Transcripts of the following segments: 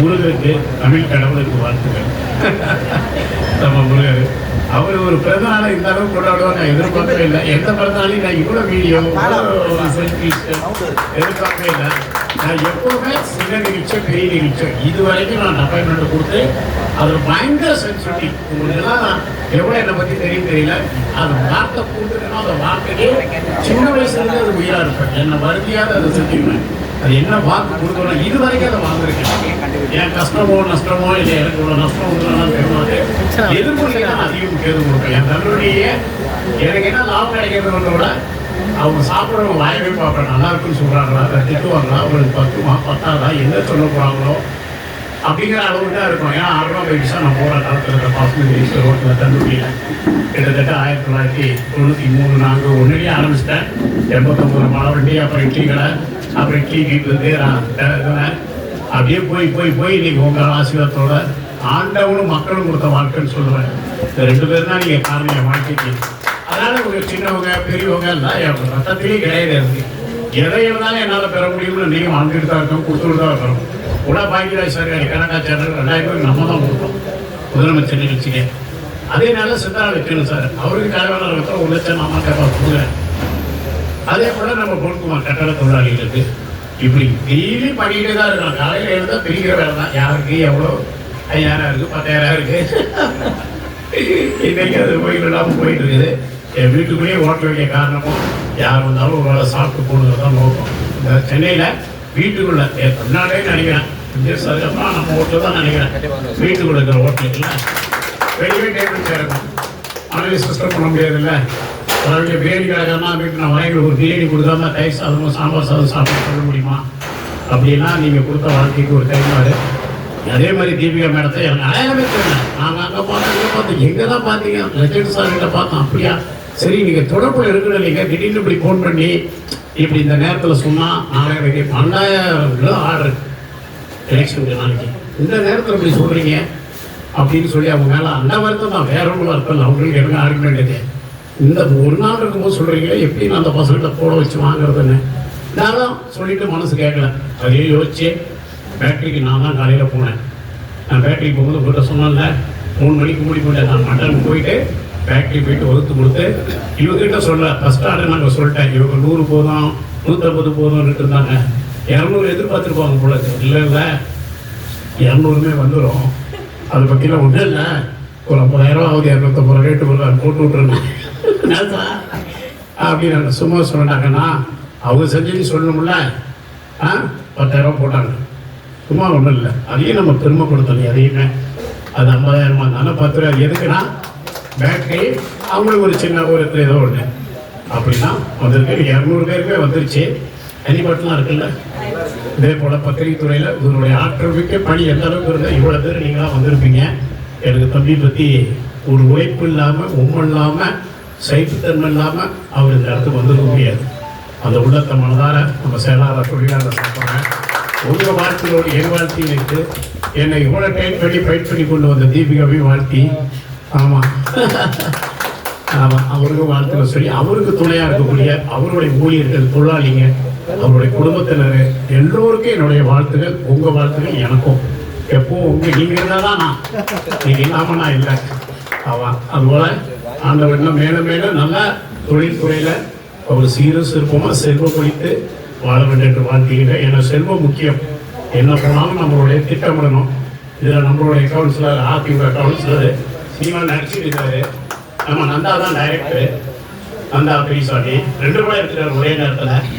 முருகருக்கு தமிழ் கடவுளுக்கு வாழ்த்துக்கள். நம்ம முருகர் அவர் ஒரு பிறந்தநாளை இந்த அளவுக்கு கொண்டாடுவாங்க நான் எதிர்பார்க்கவே இல்லை. எந்த பிறந்தநாளையும் நான் இவ்வளோ வீடியோ எதிர்பார்க்கவே இல்லை. நான் எப்போவுமே சின்ன நிகழ்ச்சியோ பெரிய நிகழ்ச்சியோ இது வரைக்கும் நான் அப்பாயின்மெண்ட் கொடுத்து அதில் பயங்கர சென்சிட்டி. உங்களுக்கெல்லாம் எவ்வளோ என்னை பற்றி தெரியும் தெரியல. அது வார்த்தை கொடுத்துருக்கணும். அந்த வார்த்தைக்கு சின்ன வயசுலேருந்து அது உயிராக இருப்பேன். என்னை வருதியாத அதை செஞ்சுருவேன். அது என்ன வாக்கு கொடுக்கணும் இது வரைக்கும் அதை வாங்கிருக்கேன். என் கஷ்டமோ நஷ்டமோ இல்லை எனக்கு இவ்வளோ நஷ்டம் வந்துடும் தெரியாது. எதிர்கொள்ளையை நான் அதிகம் கேது கொடுப்பேன். என் தன்னுடைய எனக்கு என்ன லாபம் கிடைக்கிறதோட அவங்க சாப்பிட்றவங்க வாயவே பார்ப்பேன். நல்லா இருக்குன்னு சொல்கிறாங்களா, அதை திட்டுவாங்களா, அவங்களுக்கு பத்துமா பத்தாதா, என்ன சொல்ல போகிறாங்களோ அப்படிங்கிற அளவுக்கு தான் இருக்கும். ஏன்னா 6 ரூபா பைசா நான் போகிற காலத்தில் பாஸ்மதி ரோட்டில் தந்துட்டியில் கிட்டத்தட்ட 1993 நாங்கள் ஒன்றுலேயே ஆரம்பிச்சிட்டேன். 89 மழை வண்டி, அப்புறம் இட்லி கடை, அப்புறம் இட்லி வீட்டுலேருந்து அப்படியே போய் இன்னைக்கு உங்கள் ஆசீர்வாதத்தோட ஆண்டவனும் மக்களும் கொடுத்த வாழ்க்கைன்னு சொல்லுவேன். இந்த 2 பேர் தான் நீங்கள் காரணம் என் வாழ்க்கைக்கு. அதனால ஒரு சின்னவங்க பெரியவங்க எல்லாம் என் ரத்தத்திலே கிடையாது. எதை இருந்தாலும் என்னால் பெற முடியும்னு நீங்கள் வாழ்ந்துட்டு தான் இருக்கோம், கொடுத்துட்டு தான் இருக்கிறோம். கூட பாக்கியராஜ் சார் கணக்காச்சாரர் 2000 நம்ம தான் கொடுத்தோம் முதலமைச்சர் நிகழ்ச்சிக்கு. அதேனால சித்தாரா வைக்கணும் சார் அவருக்கு தலைவராக இருக்கிற 1 லட்சம் நான் கொடுக்குறேன். அதே போல் நம்ம பொருட்குமார் கட்டட தொழிலாளிகளுக்கு இப்படி டெய்லி பண்ணிக்கிட்டே தான் இருக்கிறோம். காலையில் எழுந்தால் பெரிய வேலை தான். யாருக்கு எவ்வளோ 5000 இருக்குது 10000 இருக்குது. இன்னைக்கு அது போயிட்டு இல்லாமல் போயிட்டு இருக்குது. என் வீட்டுக்குள்ளேயே ஓட்ட வேண்டிய காரணமும் யார் வந்தாலும் ஒரு வேலை சாப்பிட்டு போடுறது தான் நோக்கம். இந்த சென்னையில் வீட்டுக்குள்ளே தமிழ்நாடே நினைக்கிறேன் அதுக்கப்புறம் நம்ம ஓட்டு தான் நினைக்கிறேன். வீட்டுக்குள்ள இருக்கிற ஓட்டலுக்குள்ள வெளியே டேபிள் சேரணும். மனைவி சிஸ்டம் பண்ண முடியாது இல்லை. அதாவது பிரியாணி கிடக்கிறனா வீட்டு நான் வாங்கி ஒரு பிரியாணி கொடுக்காம தயிர் சாதமும் சாம்பார் சாதம் சாப்பிட்டு சொல்ல முடியுமா? அப்படின்னா நீங்கள் கொடுத்த வாழ்க்கைக்கு ஒரு கைமாறு. அதே மாதிரி தீபிகா மேடத்தை எனக்கு அடையாளமே தெரியல. நாங்கள் அங்கே பார்த்தோம் இங்கே பார்த்தோம். எங்கே தான் பார்த்தீங்க? லட்சம் சார் கிட்ட பார்த்தோம். அப்படியா சரி நீங்கள் தொடர்பில் இருக்கிற நீங்கள் திடீர்னு இப்படி ஃபோன் பண்ணி இப்படி இந்த நேரத்தில் சொன்னால் 12,000 கிலோ ஆர்டர் எலெக்ஷனுக்கு நாளைக்கு இந்த நேரத்தில் இப்படி சொல்கிறீங்க அப்படின்னு சொல்லி அவங்க மேலே அந்த வருத்தம் தான், வேற ஒன்றும் வருத்தம் இல்லை. அவங்களுக்கு எனக்கு ஆர்குமெண்ட் இது. இந்த ஒரு நாள் இருக்கும்போது சொல்கிறீங்களே எப்படி நான் அந்த பசங்கள்கிட்ட போட வச்சு வாங்குறதுன்னு நானும் சொல்லிட்டு மனசு கேட்கல. அதையும் யோசிச்சு பேட்டரிக்கு நான் தான் காலையில் போனேன். நான் பேட்டரிக்கு போகும்போது உங்கள்கிட்ட சொன்னேன்ல 3 மணிக்கு மூடி போட்டேன். நான் மட்டன் போயிட்டு பேட்டரி போயிட்டு வகுத்து கொடுத்து இவங்ககிட்ட சொல்ல ஃபஸ்ட் ஆர்டர் நாங்கள் சொல்லிட்டேன். இவங்க 100 போதும் 150 போதும்னு இருந்தாங்க. 200 எதிர்பார்த்துருப்பாங்க போல. இல்லை 200மே வந்துடும். அதை பற்றிலாம் ஒன்றும் இல்லை. ஒரு 50,000 ஆகுது 250 ரேட்டு போட்டு விட்டுருந்தேன் அப்படின்னு நாங்கள் சும்மா சொன்னாங்கன்னா அவங்க செஞ்சுன்னு சொல்லணும்ல. 10,000 போட்டாங்க. சும்மா ஒன்றும் இல்லை. அதையும் நம்ம பெருமைப்படுத்தணும். எதையுமே அது 50,000 இருந்தாலும் 10 ரூபா எதுக்குன்னா பேட்டரி அவங்களுக்கு ஒரு சின்ன ஒரு ஏதோ ஒன்று அப்படின்னா வந்திருக்கு. 200 பேருமே வந்துருச்சு. தனிப்பட்டெலாம் இருக்குல்ல. இதே போல் பத்திரிகை துறையில் இதனுடைய ஆற்றல் மிக்க பணி எந்த அளவுக்கு இருந்தால் இவ்வளோ பேர் நீங்களாம் வந்திருப்பீங்க. எனக்கு தம்பி பற்றி ஒரு உழைப்பு இல்லாமல் ஒன்றும் இல்லாமல் சைப்புத்தன்மை இல்லாமல் அவர் இந்த இடத்துக்கு வந்துருக்க முடியாது. அந்த உள்ளத்தை மனதார நம்ம செயலாளர் தொழிலாளர் சொல்கிறாங்க. உங்கள் வாழ்க்கையோடு என் வாழ்க்கையில் இருக்குது. என்னை இவ்வளோ டைம் பண்ணி ஃபைட் பண்ணி கொண்டு வந்த தீபிகாவையும் வாழ்த்தி ஆமாம் அவருக்கும் வாழ்த்துக்கள் சொல்லி அவருக்கு துணையாக இருக்கக்கூடிய அவருடைய ஊழியர்கள் தொழிலாளிங்க அவருடைய குடும்பத்தினர் எல்லோருக்கும் என்னுடைய வாழ்த்துக்கள். உங்கள் வாழ்த்துக்கள் எனக்கும் எப்பவும் உங்கள் நீங்கள் இருந்தால் தான் நான், நீங்கள் இல்லாமல் நான் இல்லை. ஆமாம் அதுபோல் ஆண்டவர் இன்னும் மேலும் மேலும் நல்ல தொழில்துறையில் அவர் சீரும் சிறப்பமாக செல்வம் ஒழித்து வாழ வேண்டும் என்று வாழ்த்துகிறேன். ஏன்னா செல்வம் முக்கியம். என்ன போனாலும் நம்மளுடைய திட்டமிடணும். இதில் நம்மளுடைய கவுன்சிலர் அதிமுக கவுன்சிலர் சினிமா நடிச்சுட்டு இருக்காரு. நம்ம நந்தா தான் டைரக்டரு. நந்தா பெரியசாமி 2 படம் எடுத்துட்டார் ஒரே நேரத்தில்.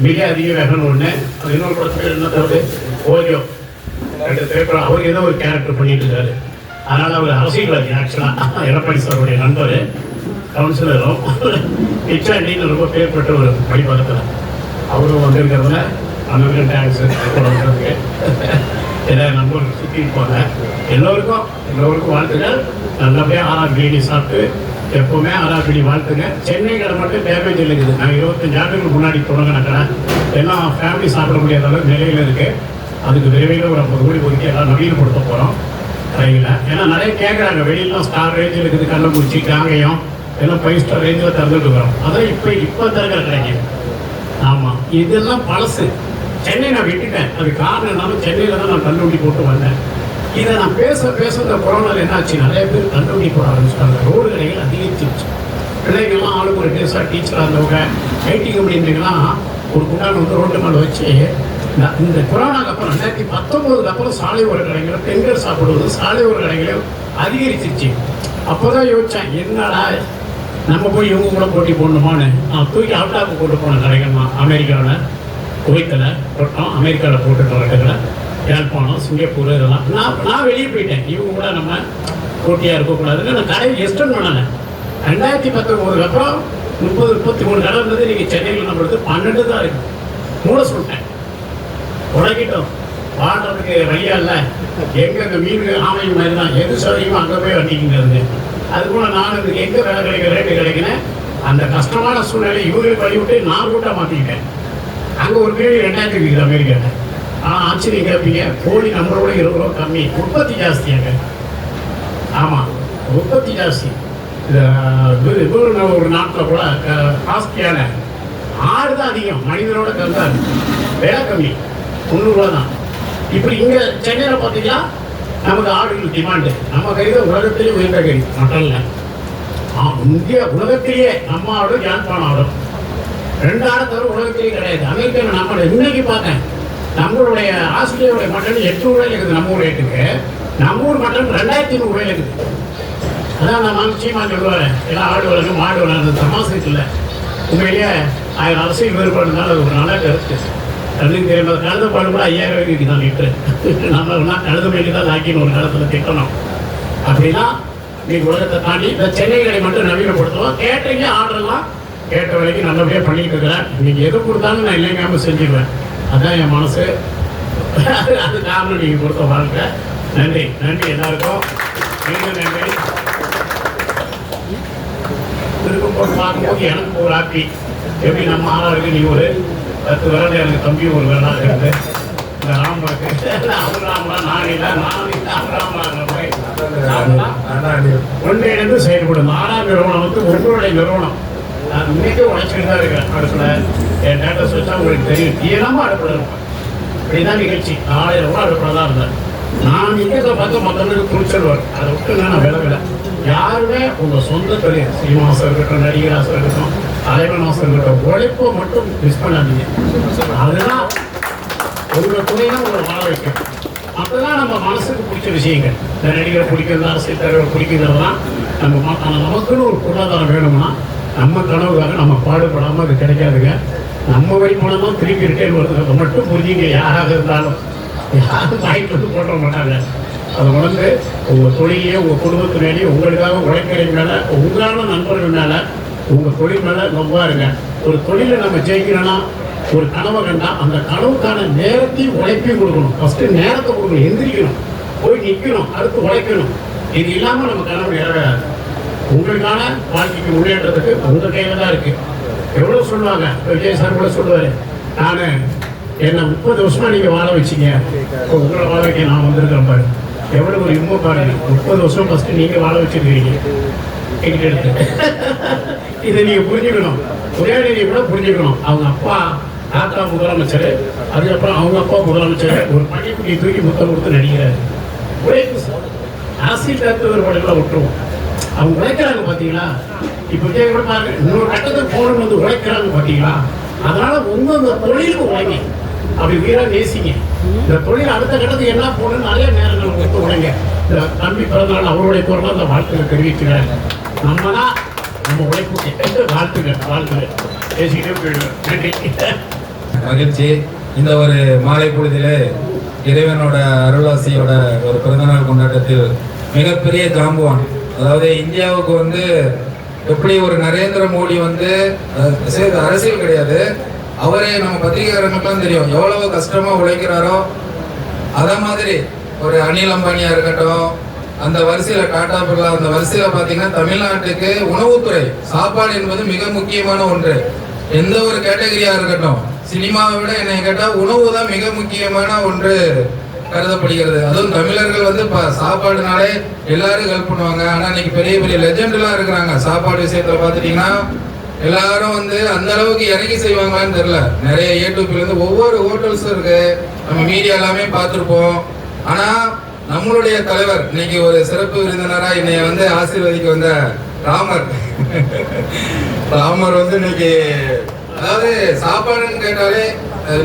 மிக அதிக வேகம்னு ஒன்று. அது இன்னொரு படத்துக்கு என்ன தவிர ஓரியோ 2 திரைப்படம். அவர் ஏதோ ஒரு கேரக்டர் பண்ணிட்டு இருக்காரு. அதனால் அவர் அரசியல்வாதி. ஆக்சுவலாக எடப்பாடி சாருடைய நண்பர் கவுன்சிலரும் ஹெச்ஆர்டின்னு ரொம்ப பேர் பெற்ற ஒரு படிப்பகத்தில் அவரும் வந்திருக்கிறதுல அந்த டேக்ஸ் வந்திருக்கு. ஏதாவது நண்பர்கள் சுற்றி இருப்பாங்க. எல்லோருக்கும் வாழ்த்துக்கள். நல்லபடியாக ஆராய்ச்சி சாப்பிட்டு எப்போவுமே ஆராய்ச்சி வாழ்த்துங்க. சென்னை கடை மட்டும் டேமேஜ் இருக்குது. நாங்கள் 25 ஆண்டுகளுக்கு முன்னாடி தொடங்கின கடை எல்லாம் ஃபேமிலி சாப்பிட முடியாத அளவுக்கு நிலையில் இருக்குது. அதுக்கு விரைவில் ஒரு 50 கோடி ஒதுக்கி எல்லாம் நவீனப்படுத்த போகிறோம் கடையில். ஏன்னா நிறைய கேட்குறாங்க. வெளியிலாம் ஸ்டார் ரேஞ்சில் இருக்குது. கள்ளக்குறிச்சி காங்கயம் எல்லாம் 5 ஸ்டார் ரேஞ்சில் திறந்துட்டு இருக்கிறோம். அதான் இப்போ திறக்கிற கடைக்கு. ஆமாம் இதெல்லாம் பழசு. சென்னை நான் விட்டுட்டேன். அது காரணம் என்னாலும் சென்னையில் தான் நான் தள்ளுவண்டி போட்டு வந்தேன். இதை நான் பேச இந்த கொரோனாவில் என்னாச்சு, நிறைய பேர் தள்ளுவண்டி போட ஆரம்பிச்சிட்டாங்க. ரோடு கடைகள் அதிகரிச்சிருச்சு. பிள்ளைங்கள்லாம் ஆளுக்கு ஒரு பேஸாக டீச்சராக இருந்தவங்க, ஐடி கம்பெனிங்கெல்லாம் ஒரு குண்டான வந்து ரோட்டு மேலே வச்சு இந்த கொரோனாக்கு அப்புறம் 2019 அப்புறம் சாலை ஓர கடைகளும் பெண்கள் சாப்பிடுவது சாலை ஓர கடைகளும் அதிகரிச்சிருச்சு. அப்போதான் யோசித்தேன், என்னடா நம்ம போய் இவங்க கூட போட்டி போடணுமான்னு நான் தூக்கி அவுட்டாக்கு போட்டு போன கடைகள்மா அமெரிக்காவில், குவைத்தில் போட்டோம், அமெரிக்காவில் போட்டுட்டு வர கடைகளை, யாழ்ப்பாணம், சிங்கப்பூர் இதெல்லாம் நான் வெளியே போயிட்டேன். இவங்க கூட நம்ம போட்டியாக இருக்கக்கூடாதுன்னு நான் கடையை எக்ஸ்டெண்ட் பண்ணலை. 2019 அப்புறம் 30-33 கடை இருந்தது. நீங்கள் சென்னையில் நம்மளுக்கு 12 தான் இருக்குது. மூட சொல்லிட்டேன், உழைக்கிட்டோம், வாழ்றதுக்கு வழியா இல்லை. எங்கே இந்த மீன் ஆமை மாதிரி தான், எது சௌகரியமோ அங்கே போய் வண்டிக்குங்கிறது. அதுபோல நான் இதுக்கு எங்கே வேலை கிடைக்கிற ரேட்டு கிடைக்கினேன். அந்த கஷ்டமான சூழ்நிலை இவங்களுக்கு வழி விட்டு நான் கூட்ட மாற்றிக்கிட்டேன். அங்கே ஒரு கேள்வி 2000 இருக்குது அமெரிக்காவில். ஆனால் ஆச்சரியம் கேட்பீங்க, கோழி நம்மளோட 20 ரூபா கம்மி, உற்பத்தி ஜாஸ்தியாங்க. ஆமாம், உற்பத்தி ஜாஸ்தி. ஒரு நாட்டில் கூட காஸ்ட்லியான ஆடு தான் அதிகம், மனிதனோட கருத்தாரு, விலை கம்மி, 300 ரூபா தான். இப்படி இங்கே சென்னையில் பார்த்தீங்கன்னா நமக்கு ஆடுகள் டிமாண்டு. நம்ம கறி தான் உலகத்திலேயே உயர்ந்த கறி மட்டனில். இந்தியா உலகத்திலேயே நம்ம ஆடு யாழ்ப்பாணம் ஆடும் 2 ஆடை தவிர உலகத்திலேயே கிடையாது. அமெரிக்காவில் நம்ம இன்னைக்கு பார்த்தேன், நம்மளுடைய ஆஸ்திரேலியாவுடைய மட்டன் 800 ரூபாயில் இருக்குது நம்ம ஊர் ரேட்டுக்கு. நம்ம ஊர் மட்டன் 2500 ரூபாயில் இருக்குது. அதான் நான் சீமா சொல்லுவார், எல்லாம் ஆடு வளர்க்கும் மாடு வளர்ந்து தமாசுக்கு இல்லை. உண்மையிலேயே 1000 அரசியல் வேறுபாடுனால அது ஒரு நல்ல கருத்து. கல்வி தெரியாத கழுத பாடு கூட 5000 ரூபாய்க்கு தான் லிட்டரு. நம்ம கழுத மணிக்கு தான் லாக்கின்னு ஒரு காலத்தில் திட்டணும். அப்படின்னா இன்னைக்கு உலகத்தை தாண்டி இந்த சென்னை கடை மட்டும் நவீனப்படுத்துவோம். கேட்டீங்க ஆர்டர்லாம் கேட்ட வேலைக்கு நல்லபடியாக பண்ணிட்டு இருக்கிறேன். நீங்கள் எது கொடுத்தாலும் நான் இல்லைங்காமல் செஞ்சிடுவேன். அதுதான் என் மனசு. அது காரணம் நீங்கள் கொடுத்த வாழ்க்கை. நன்றி நன்றி எல்லாருக்கும். மீண்டும் நன்றி. திருக்கும் போட்டு பார்க்கும்போது எனக்கு ஒரு ஹாப்பி. எப்படி நம்ம ஆளாக இருக்கு, நீ ஒரு 10 விரல், எனக்கு தம்பி ஒரு விரலாக இருக்குது. இந்த ராமருக்கு அவர் ராமரா, நான் இல்லை அவர் ராமராங்கிற மாதிரி ஒன்றிணைந்து செயல்படும் 6ஆம் நிறுவனம் வந்து உங்களுடைய நிறுவனம். நான் இன்னைக்கே உழைச்சிட்டு தான் இருக்கேன். அடுப்பில் என் டேட்டஸ் வச்சா உங்களுக்கு தெரியும், தீரமாக அடுப்பில் இருப்பேன். இப்படிதான் நிகழ்ச்சி 1000 ரூபா அடுப்பில் தான் இருந்தேன். நான் இங்கே பார்த்து மக்களுக்கு துணிச்சல் வரும். அதை விட்டு நான் விலை யாருமே உங்கள் சொந்த தொழில், சீனிவாசம் இருக்கட்டும், நடிகராசம் இருக்கட்டும், தலைவனாசம் இருக்கட்டும், உழைப்பை மட்டும் மிஸ் பண்ணாதீங்க. அதுதான் உங்கள் துணைதான் உங்களை வாழ வைக்கும். அப்போதான் நம்ம மனசுக்கு பிடிச்ச விஷயங்கள், இந்த நடிகரை பிடிக்கிறது, அரசியல் தலைவர் பிடிக்கிறதுலாம் நம்ம. ஆனால் நமக்குன்னு ஒரு பொருளாதாரம் வேணும்னா நம்ம கனவுக்காக நம்ம பாடுபடாமல் அது கிடைக்காதுங்க. நம்ம வரி மூலம் தான் திருப்பி ரிட்டர்ன் வருது மட்டும் புரிஞ்சுங்க. யாராக இருந்தாலும் யாரும் வாய்ப்பு வந்து போட மாட்டாங்க. அதை உணர்ந்து உங்கள் தொழிலையே உங்கள் குடும்பத்து மேலேயே உங்களுக்காக உழைக்கிறீங்க மேலே, உங்களான நண்பர்கள் மேலே, உங்கள் தொழில் மேலே ரொம்ப இருங்க. ஒரு தொழிலை நம்ம ஜெயிக்கணும்னா ஒரு கனவை கண்டா அந்த கனவுக்கான நேரத்தையும் உழைப்பையும் கொடுக்கணும். ஃபஸ்ட்டு நேரத்தை கொடுக்கணும், எந்திரிக்கணும், போய் நிற்கணும், அடுத்து உழைக்கணும். இது இல்லாமல் நம்ம கனவு நிறைவேறாது. உங்களுக்கான வாழ்க்கைக்கு முன்னேற்றத்துக்கு உங்கள் கையில் தான் இருக்குது. எவ்வளோ சொல்லுவாங்க, விஜய் சார் கூட சொல்லுவார், நான் என்னை 30 வருஷமாக நீங்கள் வாழ வச்சிங்க, இப்போ உங்களை வாழ வைக்க நான் வந்திருக்கிறேன் பாரு. எவ்வளோ ஒரு இம்மை பாருங்க. 30 வருஷம் ஃபஸ்ட்டு நீங்கள் வாழ வச்சுருக்கீங்க டிக்கெட் எடுத்து. இதை நீங்கள் புரிஞ்சுக்கணும். உதயநிதி கூட புரிஞ்சுக்கணும். அவங்க அப்பா தாத்தா முதலமைச்சர், அதுக்கப்புறம் அவங்க அப்பா முதலமைச்சர், ஒரு பள்ளிக்குட்டியை தூக்கி முத்தம் கொடுத்து நடிக்கிறாரு. உழைப்பு அரசியல் கருத்து வேறுபாடுகளை விட்டுருவோம். அவங்க உழைக்கிறாங்க பார்த்தீங்களா. இப்போ விஜய் கூட பாருங்க, இன்னொரு கட்டத்துக்கு போகணும்னு வந்து உழைக்கிறாங்க பார்த்தீங்களா. அதனால உங்க தொழிலுக்கு உழைங்க, அப்படி வீரா நேசிங்க. இந்த தொழில் அடுத்த கட்டத்துக்கு என்ன போகணும்னு நிறைய நேரங்கள் கொடுத்து உழைங்க. இந்த தம்பி பிறந்தநாள் அவருடைய குரலாக அந்த வாழ்த்துக்கள் தெரிவிக்கிறார். நம்ம தான் நம்ம உழைப்பு வாழ்த்துக்கள் பேசிக்கிட்டே போயிடுவேன். நன்றி. மகிழ்ச்சி. இந்த ஒரு மாலை பொழுதிலே இறைவனோட அருளாசியோட ஒரு பிறந்தநாள் கொண்டாட்டத்தில் மிகப்பெரிய ஜாம்பவான், அதாவது இந்தியாவுக்கு வந்து எப்படி ஒரு நரேந்திர மோடி வந்து அரசியல் கிடையாது, அவரே நம்ம பத்திரிகையாளர்களுக்கு தெரியும் எவ்வளவு கஷ்டமா உழைக்கிறாரோ. அத மாதிரி ஒரு அனில் அம்பானியா இருக்கட்டும், அந்த வரிசையில டாடா பிர்லா, அந்த வரிசையில பாத்தீங்கன்னா தமிழ்நாட்டுக்கு உணவுத்துறை, சாப்பாடு என்பது மிக முக்கியமான ஒன்று. எந்த ஒரு கேட்டகரியா இருக்கட்டும், சினிமாவை விட என்னை கேட்டா உணவு தான் மிக முக்கியமான ஒன்று கருதப்படுகிறது. அதுவும் தமிழர்கள் வந்து சாப்பாடுனாலே எல்லாரும் ஹெல்ப் பண்ணுவாங்க. ஆனா இன்னைக்கு பெரிய பெரிய லெஜெண்ட் எல்லாம் இருக்கிறாங்க. சாப்பாடு விஷயத்துல பாத்துட்டீங்கன்னா எல்லாரும் வந்து அந்த அளவுக்கு இறங்கி செய்வாங்களான்னு தெரியல. நிறைய யூடியூப்ல இருந்து ஒவ்வொரு ஹோட்டல்ஸும் இருக்கு, நம்ம மீடியா எல்லாமே பார்த்துருப்போம். ஆனா நம்மளுடைய தலைவர் இன்னைக்கு ஒரு சிறப்பு விருந்தினரா என்னைய வந்து ஆசீர்வதிக்க வந்த ராமர் வந்து இன்னைக்கு, அதாவது சாப்பாடுன்னு கேட்டாலே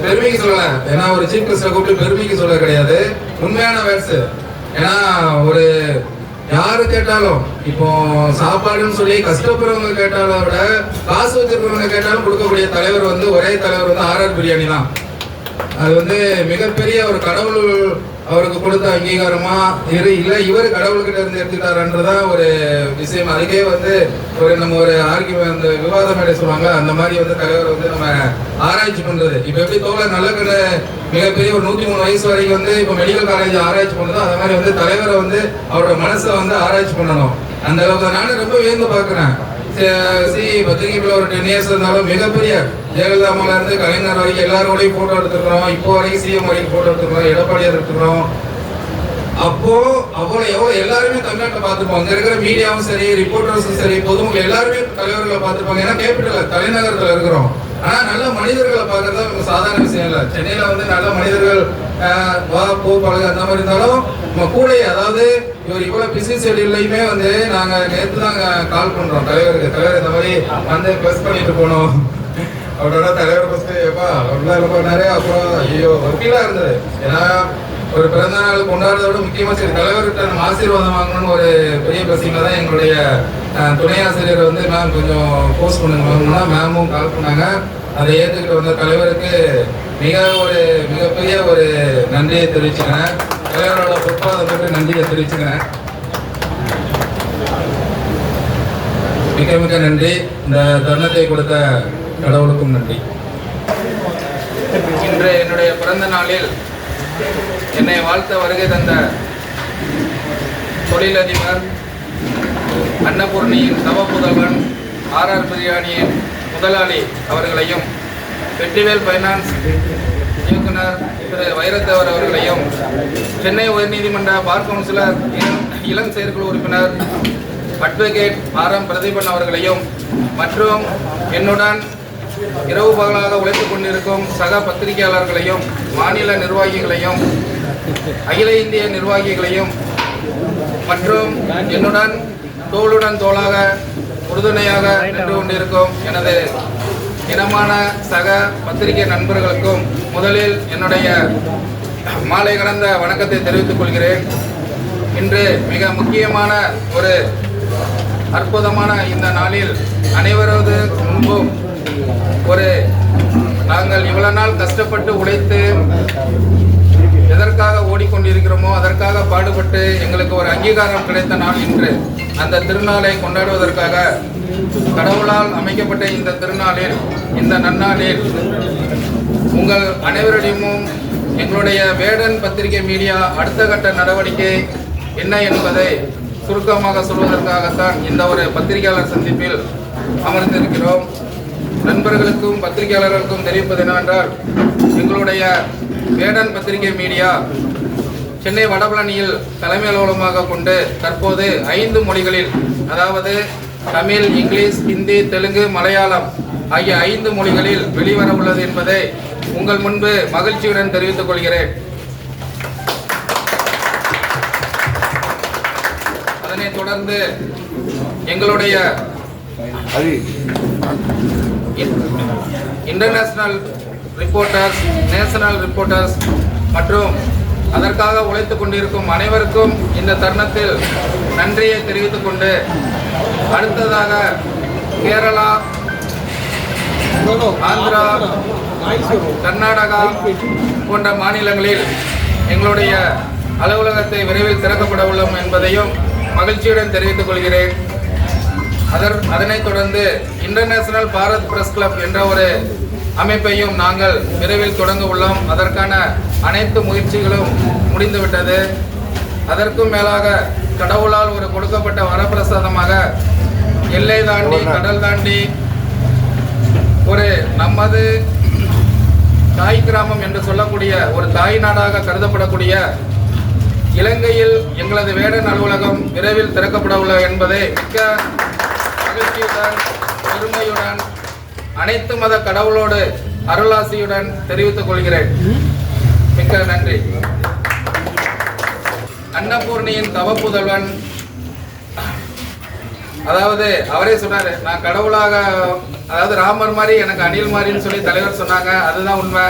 பெருமைக்கு சொல்லல, ஏன்னா ஒரு சீஃப் கெஸ்ட கூப்பிட்டு பெருமைக்கு சொல்ல கிடையாது, உண்மையான வேர்ட்ஸ். ஏன்னா ஒரு யாரு கேட்டாலும், இப்போ சாப்பாடுன்னு சொல்லி கஷ்டப்படுறவங்க கேட்டாலும் விட காசு வச்சிருக்கிறவங்க கேட்டாலும் கொடுக்கக்கூடிய தலைவர் வந்து ஒரே தலைவர் வந்து ஆர்ஆர் பிரியாணி தான். அது வந்து மிகப்பெரிய ஒரு கடவுள் அவருக்கு கொடுத்த அங்கீகாரமா இல்லை இவர் கடவுள்கிட்ட இருந்து எடுத்துட்டாருன்றதான் ஒரு விஷயம். அதுக்கே வந்து ஒரு நம்ம ஒரு ஆர்கியூமெண்ட் விவாத மேடை சொல்லுவாங்க, அந்த மாதிரி வந்து தலைவர் வந்து நம்ம ஆராய்ச்சி பண்றது. இப்ப எப்படி தோழர் நல்ல மிகப்பெரிய ஒரு 103 வயசு வரைக்கும் வந்து இப்போ மெடிக்கல் காலேஜ் ஆராய்ச்சி பண்ணுறதோ அந்த மாதிரி வந்து தலைவரை வந்து அவரோட மனசை வந்து ஆராய்ச்சி பண்ணணும். அந்த அளவுக்கு நானும் ரொம்ப வியந்து பார்க்குறேன். பத்திரிகைக்குள்ள ஒரு 10 இயர்ஸ் இருந்தாலும் மிகப்பெரிய ஜெயலலிதா அம்மால இருந்து கலைஞர் வரைக்கும் எல்லாரோடையும் போட்டோ எடுத்துக்கிறோம், இப்போ வரைக்கும் சிஎம் வரைக்கும் போட்டோ எடுத்துக்கிறோம், எடப்பாடியார் எடுத்துக்கிறோம். அப்போ எவ்வளோ எல்லாருமே தமிழ்நாட்டில் பார்த்துருப்போம். அங்கே இருக்கிற மீடியாவும் சரி, ரிப்போர்ட்டர்ஸும் சரி, பொதுமக்கள் எல்லாருமே தலைவர்களை பார்த்துருப்பாங்க. ஏன்னா கேபிட்டல் தலைநகரத்தில் இருக்கிறோம். ஆனா நல்ல மனிதர்களை பார்க்கறது சாதாரண விஷயம் இல்லை. சென்னையில வந்து நல்ல மனிதர்கள் வா போ பழக அந்த மாதிரி இருந்தாலும் நம்ம கூட, அதாவது இவர் இவ்வளவு பிஸி ஷெட்யூல்லையுமே வந்து நாங்க நேற்று தான் கால் பண்றோம் தலைவருக்கு, தலைவர் இந்த மாதிரி வந்து ப்ளஸ் பண்ணிட்டு போனோம் அவரோட தலைவர் ஃபர்ஸ்ட் எப்பா அவர்லாம் பண்ணாரு. அப்புறம் ஐயோ ஒரு ஃபீலா இருந்தது. ஏன்னா ஒரு பிறந்த நாள் கொண்டாடுறத விட முக்கியமா சரி தலைவர்கிட்ட நம்ம ஆசீர்வாதம் வாங்கணும்னு ஒரு பெரிய பிரச்சனை தான் எங்களுடைய துணை ஆசிரியர் வந்து மேம் கொஞ்சம் போஸ்ட் பண்ணுங்கன்னா மேமும் கால் பண்ணாங்க. அதை ஏற்றுக்கிட்டு வந்த தலைவருக்கு மிகப்பெரிய ஒரு நன்றியை தெரிவிச்சுக்கிறேன். தலைவரோட பொற்பாதம் பற்றி நன்றியை தெரிவிச்சுக்கிறேன். மிக நன்றி. இந்த தருணத்தை கொடுத்த கடவுளுக்கும் நன்றி. இன்று என்னுடைய பிறந்த நாளில் என்னை வாழ்த்த வருகை தந்த தொழிலதிபர் அன்னபூர்ணியின் தவப்புதல்வன் ஆர்ஆர் பிரியாணியின் முதலாளி அவர்களையும், வெற்றிவேல் ஃபைனான்ஸ் இயக்குனர் திரு வைரத்தேவர் அவர்களையும், சென்னை உயர்நீதிமன்ற பார் கவுன்சிலர் இளம் செயற்குழு உறுப்பினர் அட்வொகேட் ஆர்.எம். பிரதீபன் அவர்களையும், மற்றும் என்னுடன் இரவு பகலாக உழைத்துக் கொண்டிருக்கும் சக பத்திரிகையாளர்களையும், மாநில நிர்வாகிகளையும், அகில இந்திய நிர்வாகிகளையும், மற்றும் என்னுடன் தோளுடன் தோளாக உறுதுணையாக நின்று கொண்டிருக்கும் எனது இனமான சக பத்திரிகை நண்பர்களுக்கும் முதலில் என்னுடைய மாலை கடந்த வணக்கத்தை தெரிவித்துக் கொள்கிறேன். இன்று மிக முக்கியமான ஒரு அற்புதமான இந்த நாளில் அனைவரது முன்பும் நாங்கள் இவ்வளவு நாள் கஷ்டப்பட்டு உழைத்து எதற்காக ஓடிக்கொண்டிருக்கிறோமோ அதற்காக பாடுபட்டு எங்களுக்கு ஒரு அங்கீகாரம் கிடைத்த நாள் இன்று. அந்த திருநாளை கொண்டாடுவதற்காக கடவுளால் அமைக்கப்பட்ட இந்த திருநாளில், இந்த நன்னாளில் உங்கள் அனைவரிடமும் எங்களுடைய வேடன் பத்திரிகை மீடியா அடுத்த கட்ட நடவடிக்கை என்ன என்பதை சுருக்கமாக சொல்வதற்காகத்தான் இந்த ஒரு பத்திரிகையாளர் சந்திப்பில் அமர்ந்திருக்கிறோம். நண்பர்களுக்கும் பத்திரிகையாளர்களுக்கும் தெரிவிப்பது என்னவென்றால், எங்களுடைய வேடன் பத்திரிகை மீடியா சென்னை வடபழனியில் தலைமை அலுவலகமாக கொண்டு தற்போது 5 மொழிகளில், அதாவது தமிழ், இங்கிலீஷ், ஹிந்தி, தெலுங்கு, மலையாளம் ஆகிய 5 மொழிகளில் வெளிவர உள்ளது என்பதை உங்கள் முன்பு மகிழ்ச்சியுடன் தெரிவித்துக் கொள்கிறேன். அதனைத் தொடர்ந்து எங்களுடைய இன்டர்நேஷனல் ரிப்போர்ட்டர்ஸ், நேஷனல் ரிப்போர்ட்டர்ஸ் மற்றும் அதற்காக உழைத்துக் கொண்டிருக்கும் அனைவருக்கும் இந்த தருணத்தில் நன்றியை தெரிவித்துக் கொண்டு, அடுத்ததாக கேரளா, ஆந்திரா, கர்நாடகா போன்ற மாநிலங்களில் எங்களுடைய அலுவலகத்தை விரைவில் திறக்கப்பட உள்ளோம் என்பதையும் மகிழ்ச்சியுடன் தெரிவித்துக் கொள்கிறேன். அதனைத் தொடர்ந்து இன்டர்நேஷனல் பாரத் பிரஸ் கிளப் என்ற ஒரு அமைப்பையும் நாங்கள் விரைவில் தொடங்க உள்ளோம். அதற்கான அனைத்து முயற்சிகளும் முடிந்துவிட்டது. அதற்கும் மேலாக கடவுளால் ஒரு கொடுக்கப்பட்ட வரப்பிரசாதமாக எல்லை தாண்டி கடல் தாண்டி ஒரு நமது தாய் கிராமம் என்று சொல்லக்கூடிய ஒரு தாய் நாடாக கருதப்படக்கூடிய இலங்கையில் எங்களது வேடன் அலுவலகம் விரைவில் திறக்கப்பட உள்ள என்பதை மிக்க மகிழ்ச்சியுடன் பெருமையுடன் அனைத்து மத கடவுளோடு அருளாசியுடன் தெரிவித்துக் கொள்கிறேன். மிக்க நன்றி. அன்னபூர்ணியின் தவப்புதல்வன், அதாவது அவரே சொன்னாரு, நான் கடவுளாக, அதாவது ராமர் மாதிரி எனக்கு அணில் மாதிரின்னு சொல்லி தலைவர் சொன்னாங்க. அதுதான் உண்மை.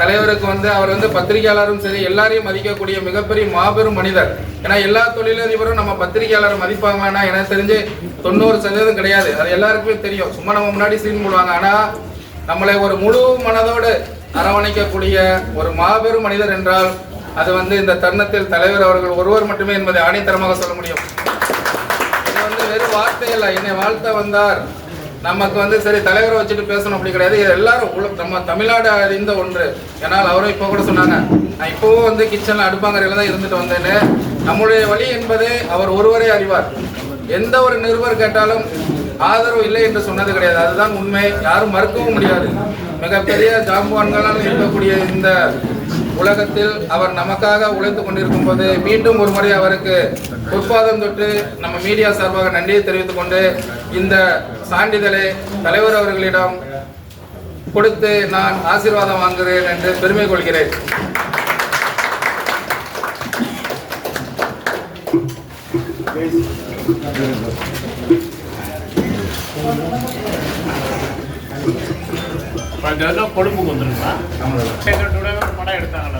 தலைவருக்கு அவர் பத்திரிகையாளரும் சரி, எல்லாரையும் மதிக்கக்கூடிய மிகப்பெரிய மாபெரும் மனிதர். ஏன்னா எல்லா தொழிலதிபரும் நம்ம பத்திரிகையாளரை மதிப்பாங்கன்னா எனக்கு தெரிஞ்சு 90% கிடையாது. அது எல்லாருக்குமே தெரியும். சும்மா நம்ம முன்னாடி சீன் போடுவாங்க. ஆனா நம்மளை ஒரு முழு மனதோடு அரவணைக்கக்கூடிய ஒரு மாபெரும் மனிதர் என்றால் அது இந்த தருணத்தில் தலைவர் அவர்கள் ஒருவர் மட்டுமே என்பதை ஆணைத்தரமாக சொல்ல முடியும். இது வெறும் வார்த்தை இல்லை. என்னை வாழ்த்த வந்தார், நமக்கு சரி தலைவரை வச்சுட்டு பேசணும் அப்படி கிடையாது. இது எல்லாரும் நம்ம தமிழ்நாடு அறிந்த ஒன்று. ஏன்னால் அவரும் இப்போ கூட சொன்னாங்க, நான் இப்போவும் கிச்சனில் அடுப்பாங்கரையில் தான் இருந்துட்டு வந்தேன்னு. நம்முடைய வழி என்பது அவர் ஒருவரே அறிவார். எந்த ஒரு நிருபர் கேட்டாலும் ஆதரவு இல்லை என்று சொன்னது கிடையாது. அதுதான் உண்மை. யாரும் மறுக்கவும் முடியாது. மிகப்பெரிய ஜாம்பவான்களால் இருக்கக்கூடிய இந்த உலகத்தில் அவர் நமக்காக உழைத்து கொண்டிருக்கும் போது மீண்டும் ஒரு முறை அவருக்கு பொற்பாதம் தொட்டு நம்ம மீடியா சார்பாக நன்றியை தெரிவித்துக் கொண்டு இந்த சான்றிதழை தலைவர் அவர்களிடம் கொடுத்து நான் ஆசீர்வாதம் வாங்குகிறேன் என்று பெருமை கொள்கிறேன். கொழும்புக்கு வந்துருங்களா? படம் எடுத்தாங்களா?